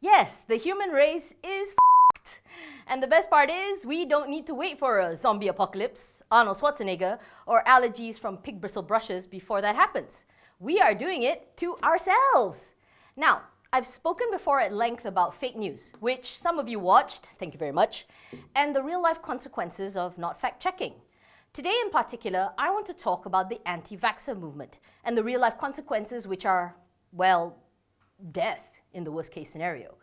Yes, the human race is f***ed. And the best part is, we don't need to wait for a zombie apocalypse, Arnold Schwarzenegger, or allergies from pig bristle brushes before that happens. We are doing it to ourselves. Now, I've spoken before at length about fake news, which some of you watched, thank you very much, and the real-life consequences of not fact-checking. Today in particular, I want to talk about the anti-vaxxer movement and the real-life consequences which are, well, death in the worst-case scenario.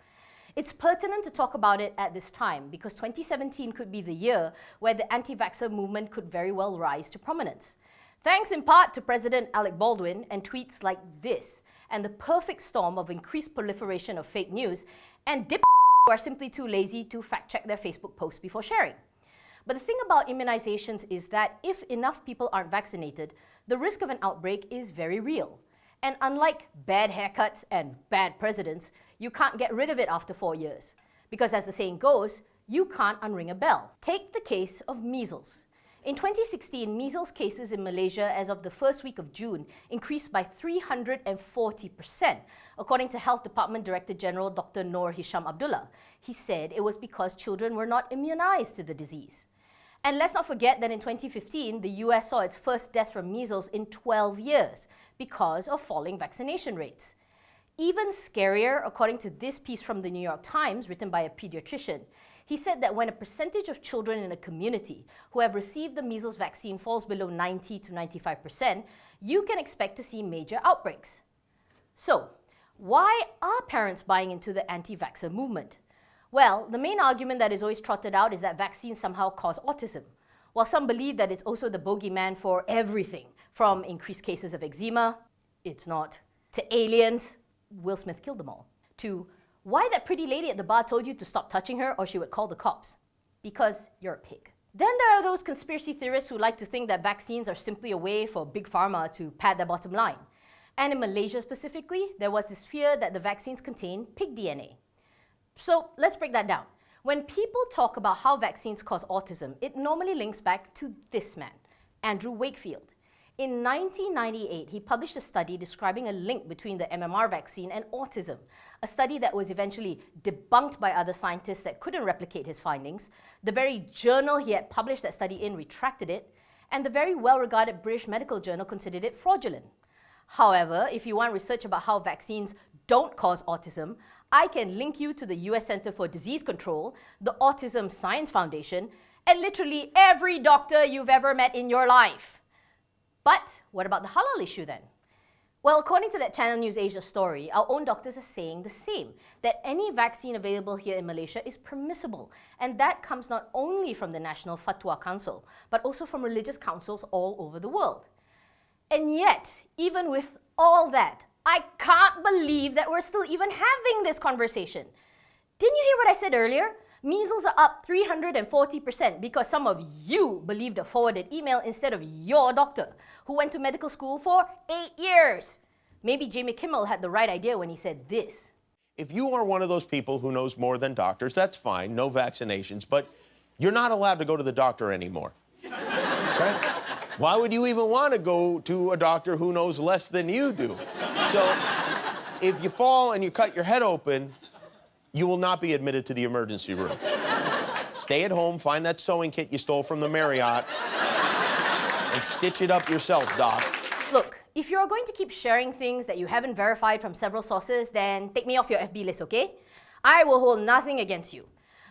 It's pertinent to talk about it at this time because 2017 could be the year where the anti-vaxxer movement could very well rise to prominence. Thanks in part to President Alec Baldwin and tweets like this, and the perfect storm of increased proliferation of fake news and dip who are simply too lazy to fact-check their Facebook posts before sharing. But the thing about immunizations is that if enough people aren't vaccinated, the risk of an outbreak is very real. And unlike bad haircuts and bad presidents, you can't get rid of it after 4 years. Because as the saying goes, you can't unring a bell. Take the case of measles. In 2016, measles cases in Malaysia as of the first week of June increased by 340%, according to Health Department Director General Dr. Noor Hisham Abdullah. He said it was because children were not immunized to the disease. And let's not forget that in 2015, the US saw its first death from measles in 12 years because of falling vaccination rates. Even scarier, according to this piece from the New York Times, written by a pediatrician, he said that when a percentage of children in a community who have received the measles vaccine falls below 90 to 95%, you can expect to see major outbreaks. So, why are parents buying into the anti-vaxxer movement? Well, the main argument that is always trotted out is that vaccines somehow cause autism, while some believe that it's also the bogeyman for everything, from increased cases of eczema, it's not, to aliens, Will Smith killed them all, to why that pretty lady at the bar told you to stop touching her or she would call the cops. Because you're a pig. Then there are those conspiracy theorists who like to think that vaccines are simply a way for Big Pharma to pad their bottom line. And in Malaysia specifically, there was this fear that the vaccines contain pig DNA. So let's break that down. When people talk about how vaccines cause autism, it normally links back to this man, Andrew Wakefield. In 1998, he published a study describing a link between the MMR vaccine and autism, a study that was eventually debunked by other scientists that couldn't replicate his findings. The very journal he had published that study in retracted it, and the very well-regarded British medical journal considered it fraudulent. However, if you want research about how vaccines don't cause autism, I can link you to the US Center for Disease Control, the Autism Science Foundation, and literally every doctor you've ever met in your life. But what about the halal issue then? Well, according to that Channel News Asia story, our own doctors are saying the same, that any vaccine available here in Malaysia is permissible. And that comes not only from the National Fatwa Council, but also from religious councils all over the world. And yet, even with all that, I can't believe that we're still even having this conversation. Didn't you hear what I said earlier? Measles are up 340% because some of you believed a forwarded email instead of your doctor, who went to medical school for 8 years. Maybe Jamie Kimmel had the right idea when he said this. If you are one of those people who knows more than doctors, that's fine, no vaccinations, but you're not allowed to go to the doctor anymore. Okay? Why would you even want to go to a doctor who knows less than you do? So, if you fall and you cut your head open, you will not be admitted to the emergency room. Stay at home, find that sewing kit you stole from the Marriott, and stitch it up yourself, Doc. Look, if you're going to keep sharing things that you haven't verified from several sources, then take me off your FB list, okay? I will hold nothing against you.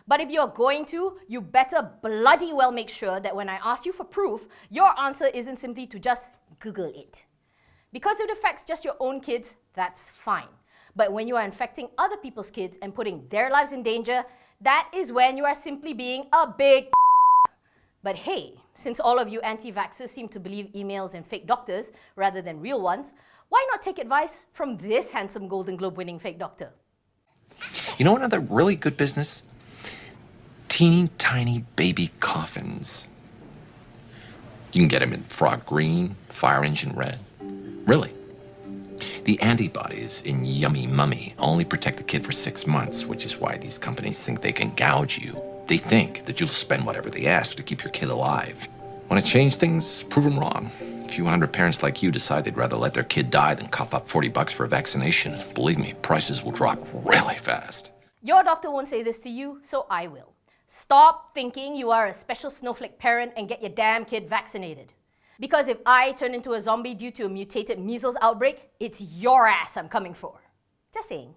But if you're going to, you better bloody well make sure that when I ask you for proof, your answer isn't simply to just Google it. Because if it affects just your own kids, that's fine. But when you are infecting other people's kids and putting their lives in danger, that is when you are simply being a big But hey, since all of you anti-vaxxers seem to believe emails and fake doctors rather than real ones, why not take advice from this handsome Golden Globe winning fake doctor? You know another really good business? Teeny tiny baby coffins. You can get them in frog green, fire engine red. Really. The antibodies in Yummy Mummy only protect the kid for 6 months, which is why these companies think they can gouge you. They think that you'll spend whatever they ask to keep your kid alive. Want to change things? Prove them wrong. A few hundred parents like you decide they'd rather let their kid die than cough up $40 for a vaccination. Believe me, prices will drop really fast. Your doctor won't say this to you, so I will. Stop thinking you are a special snowflake parent and get your damn kid vaccinated. Because if I turn into a zombie due to a mutated measles outbreak, it's your ass I'm coming for. Just saying.